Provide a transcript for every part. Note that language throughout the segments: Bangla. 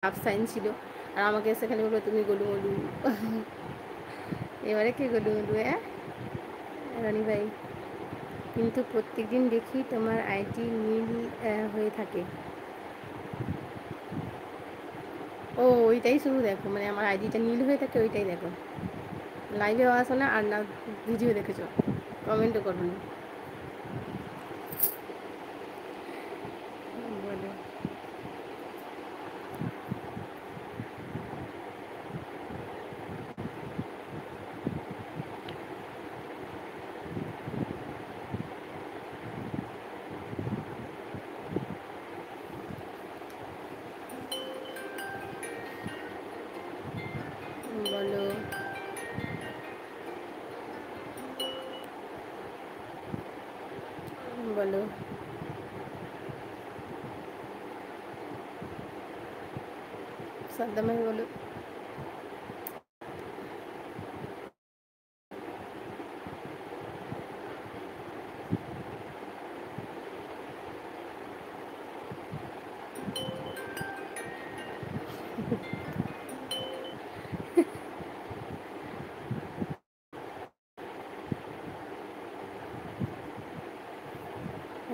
হাফ সাইন ছিল, আর আমাকে এসে খালি বলবো তুমি গোলু মোলু। এবারে কে গোলু মোলু? হ্যাঁ রনি ভাই, কিন্তু প্রত্যেকদিন দেখি তোমার আইটি নীল হয়ে থাকে। ও ওইটাই শুধু দেখো, মানে আমার আইডিটা নীল হয়ে থাকে ওইটাই দেখো। লাইভেও আসো না, আর না ভিডিও দেখেছো, কমেন্টও করো না। বলো বলো বলো। সাদ্দাম ভাই বলো।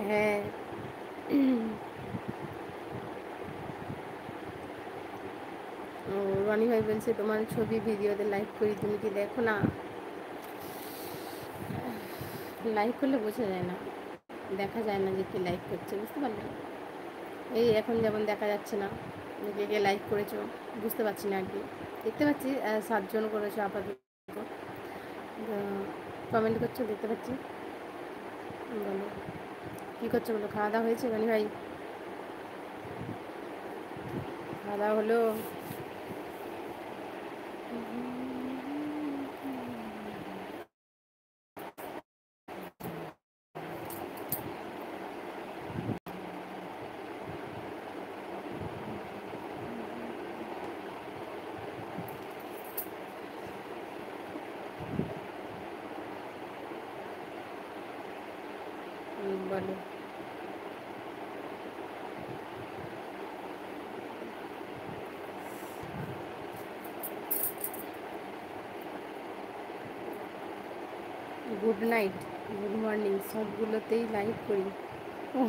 হ্যাঁ ও রনি ভাই বলছে তোমার ছবি ভিডিওতে লাইক করি, তুমি কি দেখো না? লাইক করলে বোঝা যায় না, দেখা যায় না যে কে লাইক করছে, বুঝতে পারলে? এই এখন যেমন দেখা যাচ্ছে না কে কে লাইক করেছো, বুঝতে পারছি না আর কি। দেখতে পাচ্ছি 7 জন করেছো আপাতত, কমেন্ট করছো দেখতে পাচ্ছি। বলো কী করছো বলো। খাওয়া দাওয়া হয়েছে রনি ভাই? খাওয়া দাওয়া হলো? বলো গুড নাইট, গুড মর্নিং সবগুলোতেই লাইক করি। ও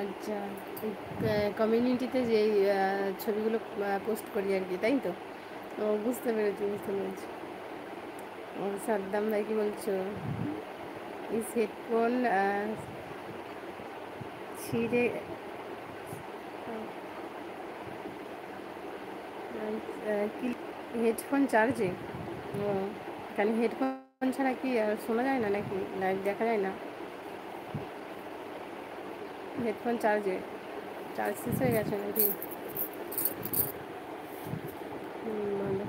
আচ্ছা, কমিউনিটিতে যে ছবিগুলো পোস্ট করি আর কি, তাই তো? ও বুঝতে পেরেছি বুঝতে পেরেছি। ও সাদ্দাম ভাই কি বলছো? ইস হেডফোন ছিঁড়ে কি? হেডফোন চার্জে? ও কেন হেডফোন ছাড়া কি আর শোনা যায় না নাকি, লাইভ দেখা যায় না? হেডফোন চার্জে, চার্জ শেষ হয়ে গেছে নাকি? বলো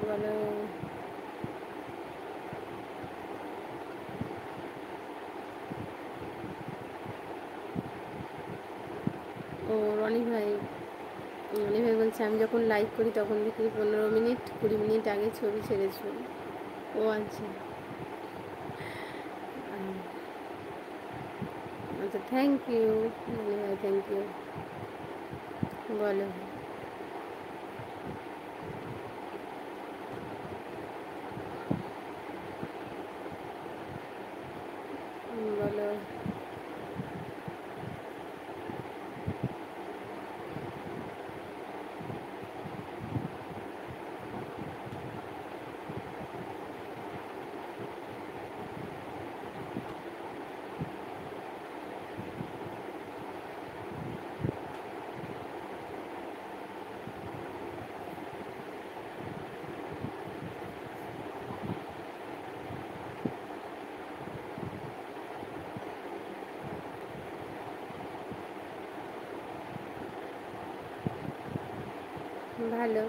বলো। ও রনি ভাই, রনি ভাই বলছে আমি যখন লাইক করি তখন দেখি 15 মিনিট 20 মিনিট আগে ছবি ছেড়েছো। ও আচ্ছা আচ্ছা, থ্যাংক ইউ রনি ভাই, থ্যাংক ইউ। বলো বলো। ভালো।